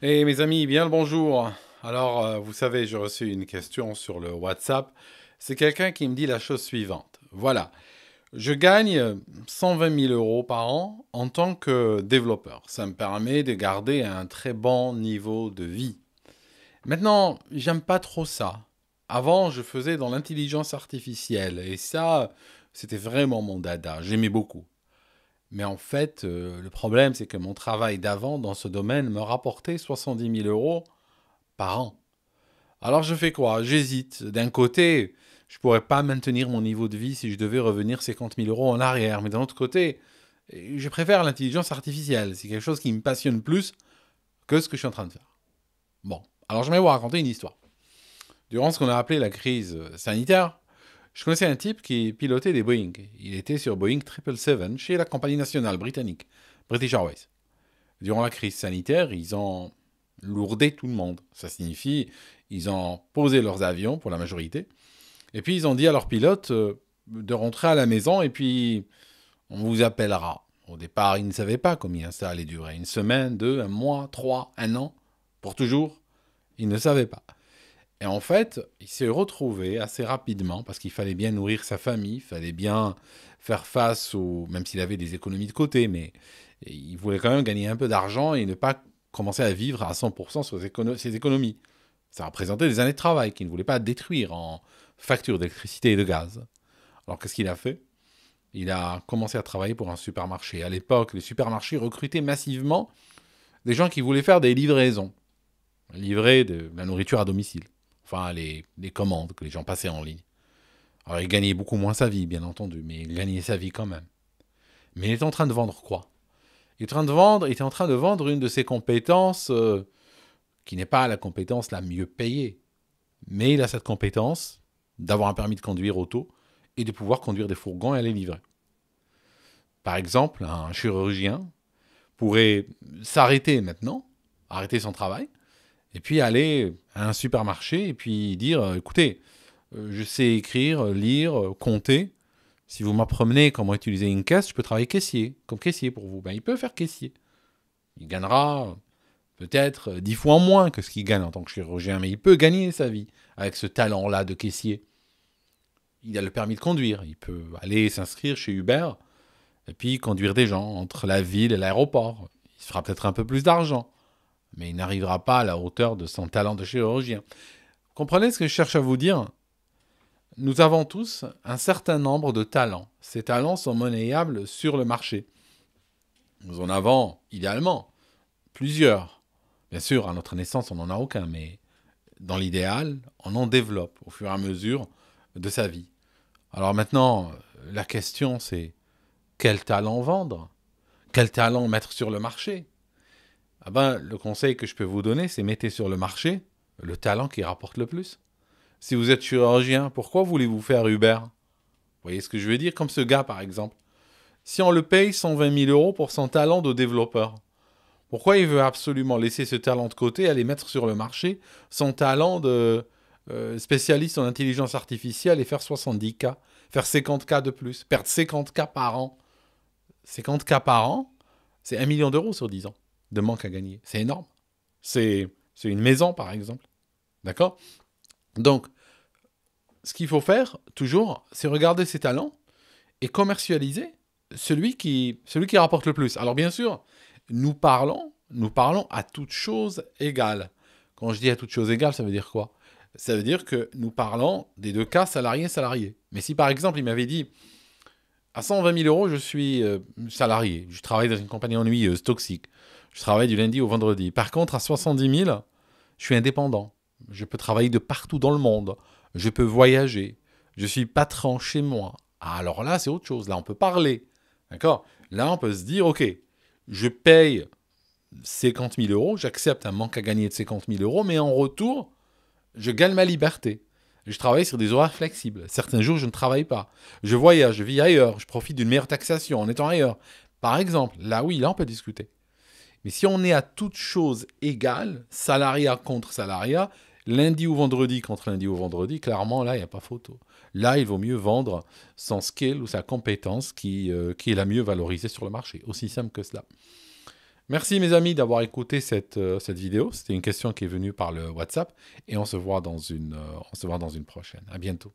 Et mes amis, bien le bonjour. Alors, vous savez, j'ai reçu une question sur le WhatsApp. C'est quelqu'un qui me dit la chose suivante. Voilà, je gagne 120 000 euros par an en tant que développeur. Ça me permet de garder un très bon niveau de vie. Maintenant, j'aime pas trop ça. Avant, je faisais dans l'intelligence artificielle et ça, c'était vraiment mon dada. J'aimais beaucoup. Mais en fait, le problème, c'est que mon travail d'avant dans ce domaine me rapportait 70 000 euros par an. Alors je fais quoi? J'hésite. D'un côté, je pourrais pas maintenir mon niveau de vie si je devais revenir 50 000 euros en arrière. Mais d'un autre côté, je préfère l'intelligence artificielle. C'est quelque chose qui me passionne plus que ce que je suis en train de faire. Bon, alors je vais vous raconter une histoire. Durant ce qu'on a appelé la crise sanitaire, je connaissais un type qui pilotait des Boeing. Il était sur Boeing 777 chez la compagnie nationale britannique, British Airways. Durant la crise sanitaire, ils ont lourdé tout le monde. Ça signifie, ils ont posé leurs avions pour la majorité, et puis ils ont dit à leurs pilotes de rentrer à la maison, et puis on vous appellera. Au départ, ils ne savaient pas combien ça allait durer. Une semaine, deux, un mois, trois, un an, pour toujours. Ils ne savaient pas. Et en fait, il s'est retrouvé assez rapidement, parce qu'il fallait bien nourrir sa famille, il fallait bien faire face au... Même s'il avait des économies de côté, mais il voulait quand même gagner un peu d'argent et ne pas commencer à vivre à 100% sur ses économies. Ça représentait des années de travail qu'il ne voulait pas détruire en factures d'électricité et de gaz. Alors qu'est-ce qu'il a fait? Il a commencé à travailler pour un supermarché. À l'époque, les supermarchés recrutaient massivement des gens qui voulaient faire des livraisons. Livrer de la nourriture à domicile. Enfin, les commandes que les gens passaient en ligne. Alors, il gagnait beaucoup moins sa vie, bien entendu, mais il gagnait sa vie quand même. Mais il est en train de vendre quoi? Il était en train de vendre une de ses compétences qui n'est pas la compétence la mieux payée. Mais il a cette compétence d'avoir un permis de conduire auto et de pouvoir conduire des fourgons et les livrer. Par exemple, un chirurgien pourrait s'arrêter maintenant, arrêter son travail, et puis aller à un supermarché et puis dire écoutez, je sais écrire, lire, compter. Si vous m'apprenez comment utiliser une caisse, je peux travailler caissier, comme caissier pour vous. Ben, il peut faire caissier. Il gagnera peut-être 10 fois moins que ce qu'il gagne en tant que chirurgien, mais il peut gagner sa vie avec ce talent-là de caissier. Il a le permis de conduire. Il peut aller s'inscrire chez Uber et puis conduire des gens entre la ville et l'aéroport. Il se fera peut-être un peu plus d'argent, mais il n'arrivera pas à la hauteur de son talent de chirurgien. Comprenez ce que je cherche à vous dire? Nous avons tous un certain nombre de talents. Ces talents sont monnayables sur le marché. Nous en avons, idéalement, plusieurs. Bien sûr, à notre naissance, on n'en a aucun, mais dans l'idéal, on en développe au fur et à mesure de sa vie. Alors maintenant, la question c'est quel talent vendre? Quel talent mettre sur le marché? Ah ben, le conseil que je peux vous donner, c'est mettez sur le marché le talent qui rapporte le plus. Si vous êtes chirurgien, pourquoi voulez-vous faire Uber? Vous voyez ce que je veux dire? Comme ce gars, par exemple. Si on le paye 120 000 euros pour son talent de développeur, pourquoi il veut absolument laisser ce talent de côté et aller mettre sur le marché son talent de spécialiste en intelligence artificielle et faire 70K, faire 50K de plus, perdre 50K par an? 50K par an, c'est 1 million d'euros sur 10 ans de manque à gagner. C'est énorme. C'est une maison, par exemple. D'accord? Donc, ce qu'il faut faire, toujours, c'est regarder ses talents et commercialiser celui qui rapporte le plus. Alors, bien sûr, nous parlons à toute chose égale. Quand je dis à toute chose égale, ça veut dire quoi? Ça veut dire que nous parlons des deux cas salarié-salarié. Mais si, par exemple, il m'avait dit à 120 000 euros, je suis salarié. Je travaille dans une compagnie ennuyeuse, toxique. Je travaille du lundi au vendredi. Par contre, à 70 000, je suis indépendant. Je peux travailler de partout dans le monde. Je peux voyager. Je suis patron chez moi. Ah, alors là, c'est autre chose. Là, on peut parler. D'accord? Là, on peut se dire, OK, je paye 50 000 euros, j'accepte un manque à gagner de 50 000 euros, mais en retour, je gagne ma liberté. Je travaille sur des horaires flexibles. Certains jours, je ne travaille pas. Je voyage, je vis ailleurs, je profite d'une meilleure taxation en étant ailleurs. Par exemple, là oui, là on peut discuter. Mais si on est à toute chose égale, salariat contre salariat, lundi ou vendredi contre lundi ou vendredi, clairement là, il n'y a pas photo. Là, il vaut mieux vendre son skill ou sa compétence qui est la mieux valorisée sur le marché. Aussi simple que cela. Merci mes amis d'avoir écouté cette vidéo. C'était une question qui est venue par le WhatsApp et on se voit dans une prochaine. À bientôt.